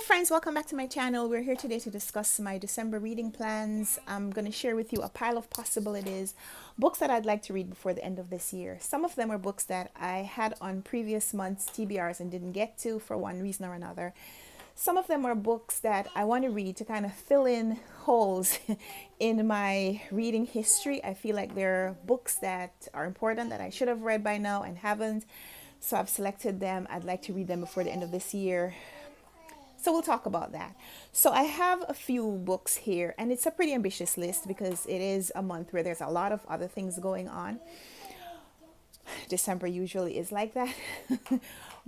friends, welcome back to my channel. We're here today to discuss my December reading plans. I'm going to share with you a pile of possibilities, books that I'd like to read before the end of this year. Some of them are books that I had on previous months' TBRs and didn't get to for one reason or another. Some of them are books that I want to read to kind of fill in holes in my reading history. I feel like they're books that are important that I should have read by now and haven't. So I've selected them. I'd like to read them before the end of this year. So we'll talk about that. So I have a few books here, and it's a pretty ambitious list because it is a month where there's a lot of other things going on. December usually is like that.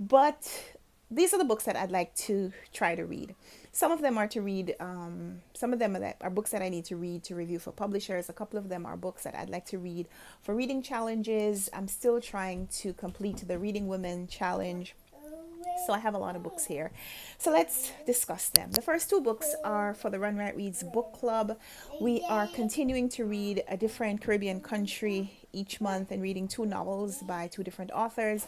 But these are the books that I'd like to try to read. Some of them are to read, some of them are books that I need to read to review for publishers. A couple of them are books that I'd like to read for reading challenges. I'm still trying to complete the Reading Women Challenge. So I have a lot of books here. So let's discuss them. The first two books are for the Run Write Reads book club. We are continuing to read a different Caribbean country each month and reading two novels by two different authors.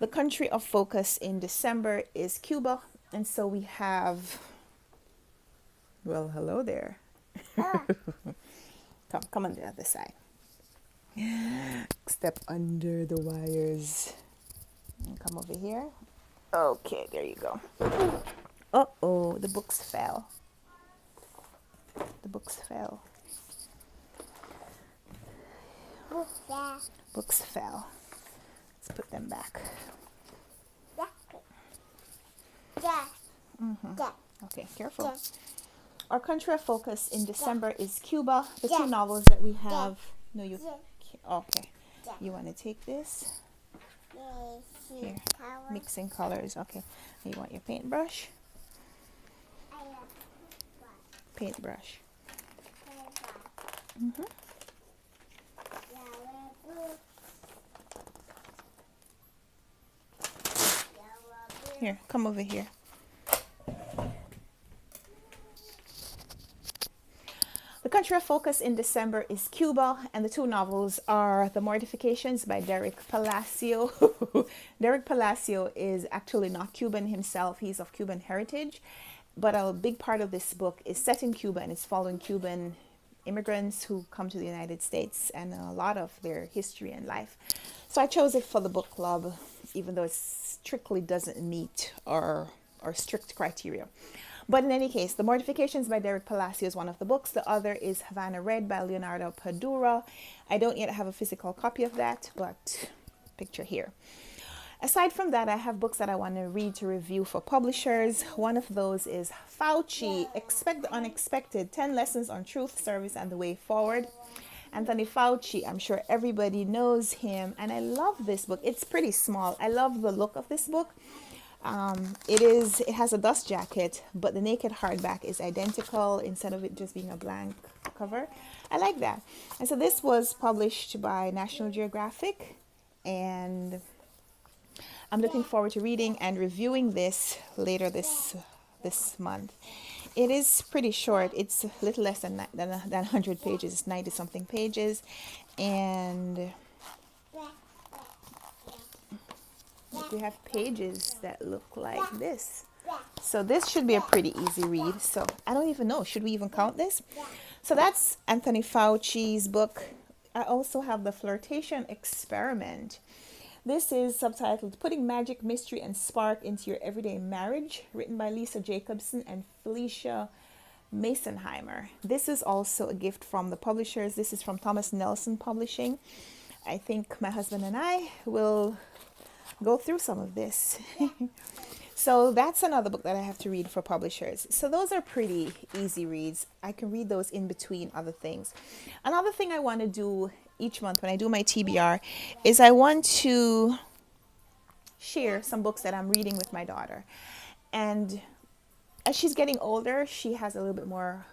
The country of focus in December is Cuba. And so we have, well, hello there. Come on the other side. Step under the wires. And come over here. Okay, there you go. Uh-oh, the books fell. The books fell. Books fell. Let's put them back. Okay, careful. Our country of focus in December is Cuba. The two novels that we have. No, you. Okay. You want to take this? Here, mixing colors. Okay, you want your paintbrush? Paintbrush. Here, come over here. The country of focus in December is Cuba, and the two novels are The Mortifications by Derek Palacio. Derek Palacio is actually not Cuban himself. He's of Cuban heritage, but a big part of this book is set in Cuba, and it's following Cuban immigrants who come to the United States and a lot of their history and life. So I chose it for the book club, even though it strictly doesn't meet our strict criteria. But in any case, The Mortifications by Derek Palacio is one of the books. The other is Havana Red by Leonardo Padura. I don't yet have a physical copy of that, but picture here. Aside from that, I have books that I want to read to review for publishers. One of those is Fauci, Expect the Unexpected, 10 Lessons on Truth, Service, and the Way Forward. Anthony Fauci, I'm sure everybody knows him, and I love this book. It's pretty small. I love the look of this book. It has a dust jacket, but the naked hardback is identical instead of it just being a blank cover. I like that. And so this was published by National Geographic, and I'm looking forward to reading and reviewing this later this month. It is pretty short. It's a little less than 100 pages. It's 90 something pages, and we have pages that look like this. So this should be a pretty easy read. So I don't even know. Should we even count this? So that's Anthony Fauci's book. I also have The Flirtation Experiment. This is subtitled Putting Magic, Mystery, and Spark into Your Everyday Marriage, written by Lisa Jacobson and Felicia Masonheimer. This is also a gift from the publishers. This is from Thomas Nelson Publishing. I think my husband and I will go through some of this. So that's another book that I have to read for publishers. So those are pretty easy reads. I can read those in between other things. Another thing I want to do each month when I do my TBR is I want to share some books that I'm reading with my daughter. And as she's getting older, she has a little bit more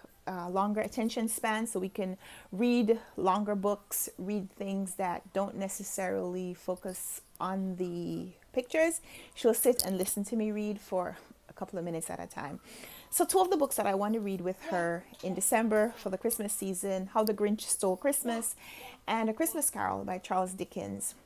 longer attention span, so we can read longer books, read things that don't necessarily focus on the pictures. She'll sit and listen to me read for a couple of minutes at a time. So two of the books that I want to read with her in December for the Christmas season, How the Grinch Stole Christmas and A Christmas Carol by Charles Dickens.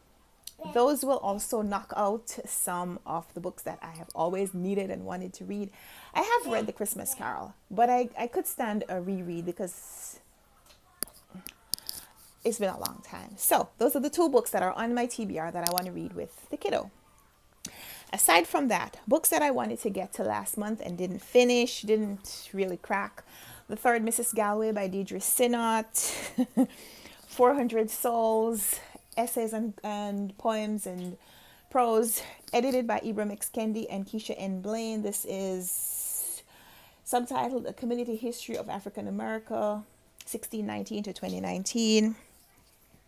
those will also knock out some of the books that I have always needed and wanted to read. I have read The Christmas Carol, but I could stand a reread because it's been a long time. So those are the two books that are on my TBR that I want to read with the kiddo. Aside from that, books that I wanted to get to last month and didn't finish, didn't really crack. The Third Mrs. Galway by Deidre Sinnott, 400 Souls, essays and poems and prose, edited by Ibram X. Kendi and Keisha N. Blaine. This is subtitled A Community History of African America, 1619 to 2019.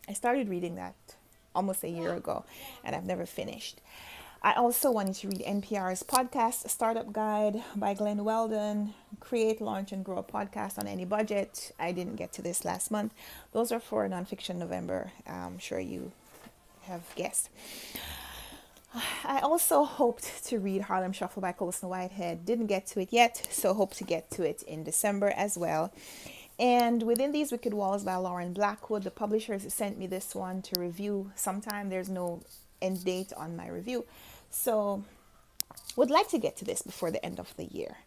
I started reading that almost a year ago and I've never finished. I also wanted to read NPR's podcast, Startup Guide by Glenn Weldon, Create, Launch, and Grow a Podcast on Any Budget. I didn't get to this last month. Those are for Nonfiction November. I'm sure you have guessed. I also hoped to read Harlem Shuffle by Colson Whitehead. Didn't get to it yet, so hope to get to it in December as well. And Within These Wicked Walls by Lauren Blackwood. The publishers sent me this one to review sometime. There's no end date on my review. So would like to get to this before the end of the year.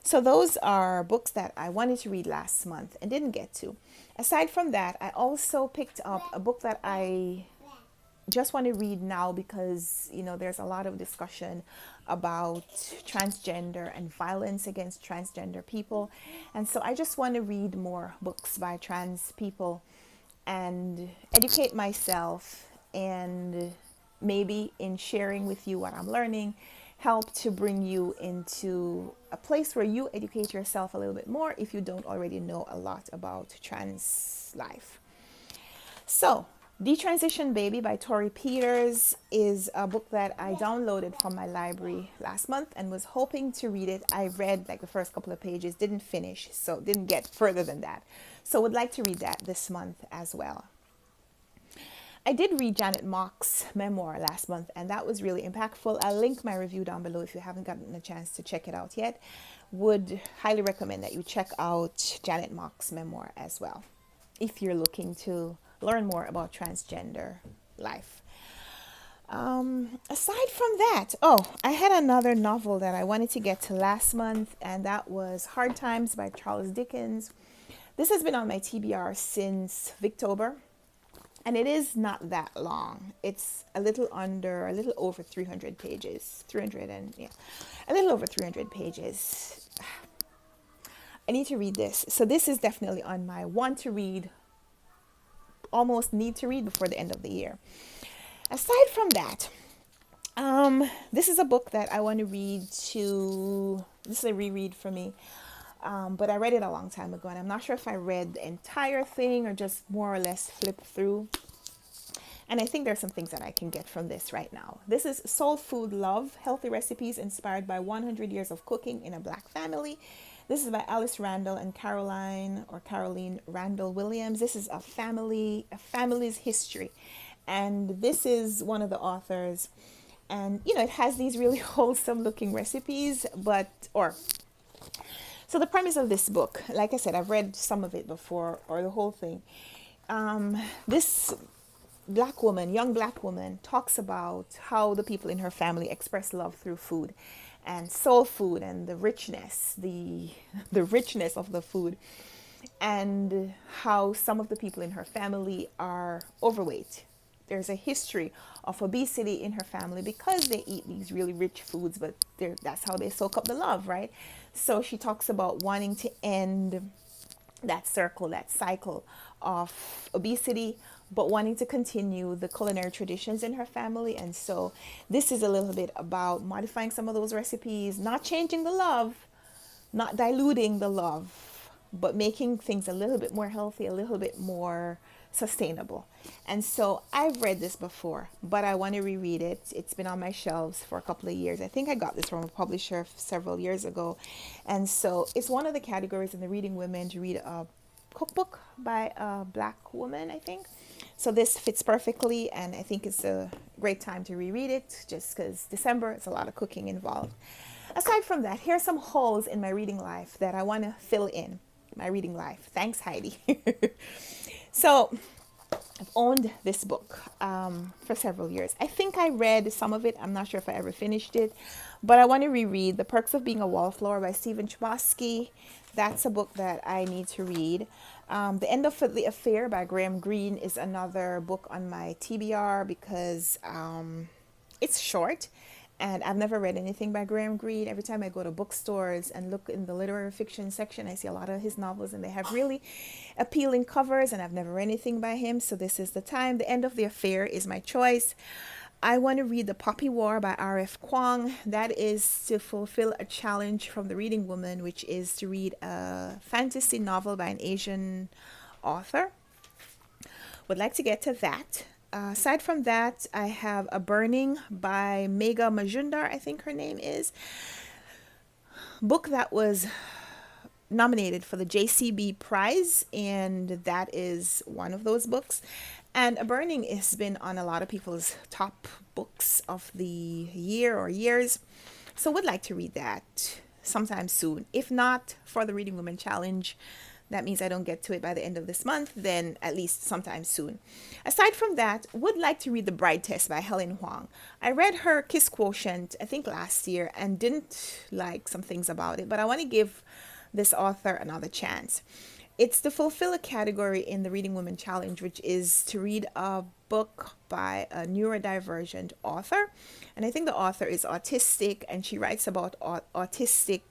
So those are books that I wanted to read last month and didn't get to. Aside from that, I also picked up a book that I just want to read now because, there's a lot of discussion about transgender and violence against transgender people. And so I just want to read more books by trans people and educate myself, and maybe in sharing with you what I'm learning, help to bring you into a place where you educate yourself a little bit more if you don't already know a lot about trans life. So, Detransition Baby by Tori Peters is a book that I downloaded from my library last month and was hoping to read it. I read like the first couple of pages, didn't finish, so didn't get further than that. So would like to read that this month as well. I did read Janet Mock's memoir last month, and that was really impactful. I'll link my review down below if you haven't gotten a chance to check it out yet. Would highly recommend that you check out Janet Mock's memoir as well, if you're looking to learn more about transgender life. Aside from that, I had another novel that I wanted to get to last month, and that was Hard Times by Charles Dickens. This has been on my TBR since Victober. And it is not that long. It's a little over 300 pages. A little over 300 pages. I need to read this. So this is definitely on my want to read, almost need to read before the end of the year. Aside from that, this is a book that I want to read this is a reread for me. But I read it a long time ago, and I'm not sure if I read the entire thing or just more or less flipped through. And I think there's some things that I can get from this right now. This is Soul Food Love, Healthy Recipes Inspired by 100 Years of Cooking in a Black Family. This is by Alice Randall and Caroline Randall Williams. This is a family's history. And this is one of the authors. And, it has these really wholesome looking recipes, So the premise of this book, like I said, I've read some of it before, or the whole thing. This young black woman, talks about how the people in her family express love through food and soul food and the richness of the food, and how some of the people in her family are overweight. There's a history of obesity in her family because they eat these really rich foods, but that's how they soak up the love, right? So she talks about wanting to end that cycle of obesity, but wanting to continue the culinary traditions in her family. And so this is a little bit about modifying some of those recipes, not changing the love, not diluting the love, but making things a little bit more healthy, a little bit more sustainable. And so I've read this before, but I want to reread it. It's been on my shelves for a couple of years. I think I got this from a publisher several years ago. And so it's one of the categories in the Reading Women to read a cookbook by a black woman, I think. So this fits perfectly, and I think it's a great time to reread it just because December, it's a lot of cooking involved. Aside from that, here are some holes in my reading life that I want to fill in. My reading life. Thanks, Heidi. So I've owned this book for several years. I think I read some of it. I'm not sure if I ever finished it, but I want to reread The Perks of Being a Wallflower by Stephen Chbosky. That's a book that I need to read. The End of the Affair by Graham Greene is another book on my TBR because it's short and I've never read anything by Graham Greene. Every time I go to bookstores and look in the literary fiction section, I see a lot of his novels and they have really appealing covers, and I've never read anything by him, so this is the time. The End of the Affair is my choice. I want to read The Poppy War by R.F. Kuang. That is to fulfill a challenge from the Reading Woman, which is to read a fantasy novel by an Asian author. Would like to get to that. Aside from that, I have A Burning by Megha Majumdar, I think her name is. Book that was nominated for the JCB Prize, and that is one of those books. And A Burning has been on a lot of people's top books of the year or years. So would like to read that sometime soon. If not for the Reading Women Challenge, that means I don't get to it by the end of this month, then at least sometime soon. Aside from that, would like to read The Bride Test by Helen Huang. I read her Kiss Quotient, I think last year, and didn't like some things about it, but I want to give this author another chance. It's to fulfill a category in the Reading Women Challenge, which is to read a book by a neurodivergent author. And I think the author is autistic, and she writes about autistic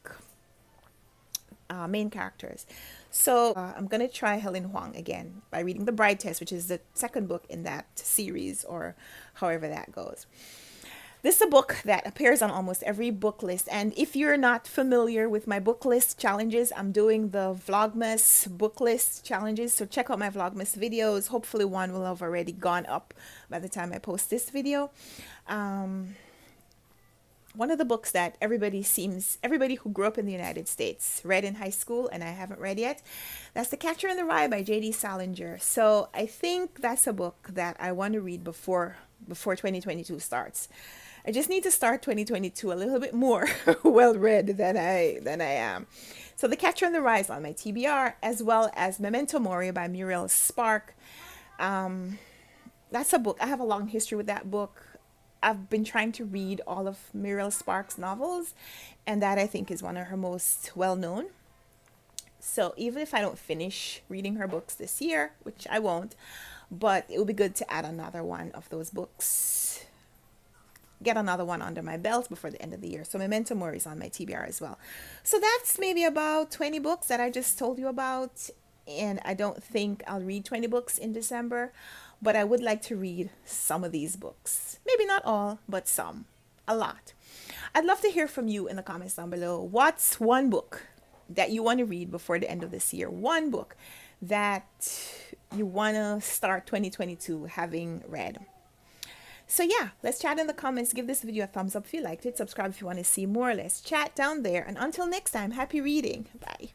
main characters. So I'm going to try Helen Huang again by reading The Bride Test, which is the second book in that series, or however that goes. This is a book that appears on almost every book list. And if you're not familiar with my book list challenges, I'm doing the Vlogmas book list challenges. So check out my Vlogmas videos. Hopefully one will have already gone up by the time I post this video. One of the books that everybody who grew up in the United States read in high school, and I haven't read yet, that's The Catcher in the Rye by J.D. Salinger. So I think that's a book that I want to read before 2022 starts. I just need to start 2022 a little bit more well read than I am. So The Catcher in the Rye is on my TBR, as well as Memento Mori by Muriel Spark. That's a book. I have a long history with that book. I've been trying to read all of Muriel Spark's novels, and that I think is one of her most well-known. So even if I don't finish reading her books this year, which I won't, but it would be good to add another one of those books, get another one under my belt before the end of the year. So Memento Mori is on my TBR as well. So that's maybe about 20 books that I just told you about, and I don't think I'll read 20 books in December, but I would like to read some of these books. Maybe not all, but some. A lot. I'd love to hear from you in the comments down below. What's one book that you want to read before the end of this year? One book that you want to start 2022 having read. So yeah, let's chat in the comments. Give this video a thumbs up if you liked it. Subscribe if you want to see more. Let's chat down there. And until next time, happy reading. Bye.